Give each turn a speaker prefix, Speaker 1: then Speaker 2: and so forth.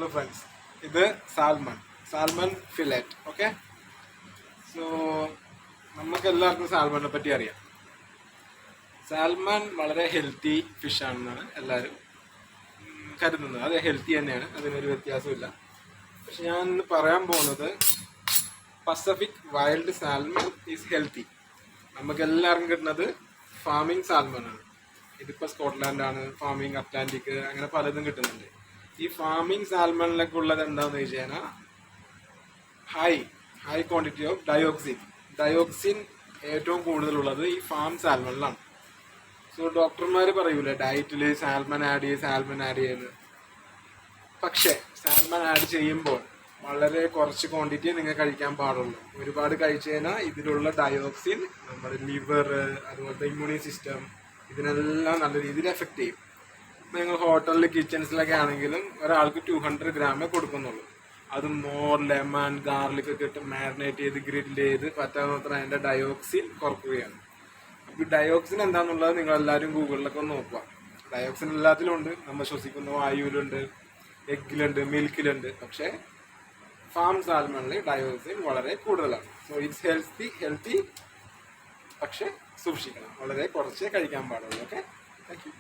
Speaker 1: Hello friends, ഇത് salmon fillet. Okay, so നമുക്ക് എല്ലാവർക്കും സാൽമണിനെ പറ്റി അറിയാം. സാൽമൺ വളരെ ഹെൽത്തി ഫിഷ് ആണെന്നാണ് എല്ലാവരും കരുതുന്നത്. അത് ഹെൽത്തി തന്നെയാണ്, അതിനൊരു വ്യത്യാസമില്ല. പക്ഷെ ഞാൻ ഇന്ന് പറയാൻ പോകുന്നത് Pacific wild salmon is healthy. നമുക്ക് എല്ലാവർക്കും കിട്ടുന്നത് ഫാമിംഗ് സാൽമൺ ആണ്. ഇതിപ്പോൾ സ്കോട്ട്ലാൻഡാണ്, ഫാമിംഗ് അറ്റ്ലാന്റിക്, അങ്ങനെ പലതും കിട്ടുന്നുണ്ട്. ഈ ഫാമിംഗ് സാൽമണിലൊക്കെ ഉള്ളത് എന്താണെന്ന് വെച്ച് കഴിഞ്ഞാൽ ഹൈ ക്വാണ്ടിറ്റി ഓഫ് ഡയോക്സിൻ ഏറ്റവും കൂടുതലുള്ളത് ഈ ഫാം സാൽമണിലാണ്. സോ ഡോക്ടർമാർ പറയൂലേ ഡയറ്റിൽ സാൽമൺ ആഡ് ചെയ്യുന്നത്. പക്ഷേ സാൽമൺ ആഡ് ചെയ്യുമ്പോൾ വളരെ കുറച്ച് ക്വാണ്ടിറ്റി നിങ്ങൾ കഴിക്കാൻ പാടുള്ളൂ. ഒരുപാട് കഴിച്ചു കഴിഞ്ഞാൽ ഇതിലുള്ള ഡയോക്സിൻ നമ്മുടെ ലിവർ, അതുപോലത്തെ ഇമ്മ്യൂണി സിസ്റ്റം, ഇതിനെല്ലാം നല്ല രീതിയിൽ എഫക്റ്റ് ചെയ്യും. നിങ്ങൾ ഹോട്ടലിൽ കിച്ചൺസിലൊക്കെ ആണെങ്കിലും ഒരാൾക്ക് 200 ഗ്രാമേ കൊടുക്കുന്നുള്ളൂ. അത് ലെമൺ ഗാർലിക് ഒക്കെ ഇട്ട് മാരിനേറ്റ് ചെയ്ത് ഗ്രില്ല് ചെയ്ത് പറ്റാവുന്നത്ര അതിൻ്റെ ഡയോക്സിൻ കുറക്കുകയാണ്. അപ്പോൾ ഈ ഡയോക്സിൻ എന്താണെന്നുള്ളത് നിങ്ങൾ എല്ലാവരും ഗൂഗിളിലൊക്കെ ഒന്ന് നോക്കുക. ഡയോക്സിൻ എല്ലാത്തിലും ഉണ്ട്. നമ്മൾ ശ്വസിക്കുന്ന വായുവിലുണ്ട്, എഗ്ഗിലുണ്ട്, മിൽക്കിലുണ്ട്. പക്ഷേ ഫാം സാൽമണിൽ ഡയോക്സിൻ വളരെ കൂടുതലാണ്. സോ ഇറ്റ്സ് ഹെൽത്തി, പക്ഷെ സൂക്ഷിക്കണം. വളരെ കുറച്ചേ കഴിക്കാൻ പാടുള്ളൂ. Okay, thank you.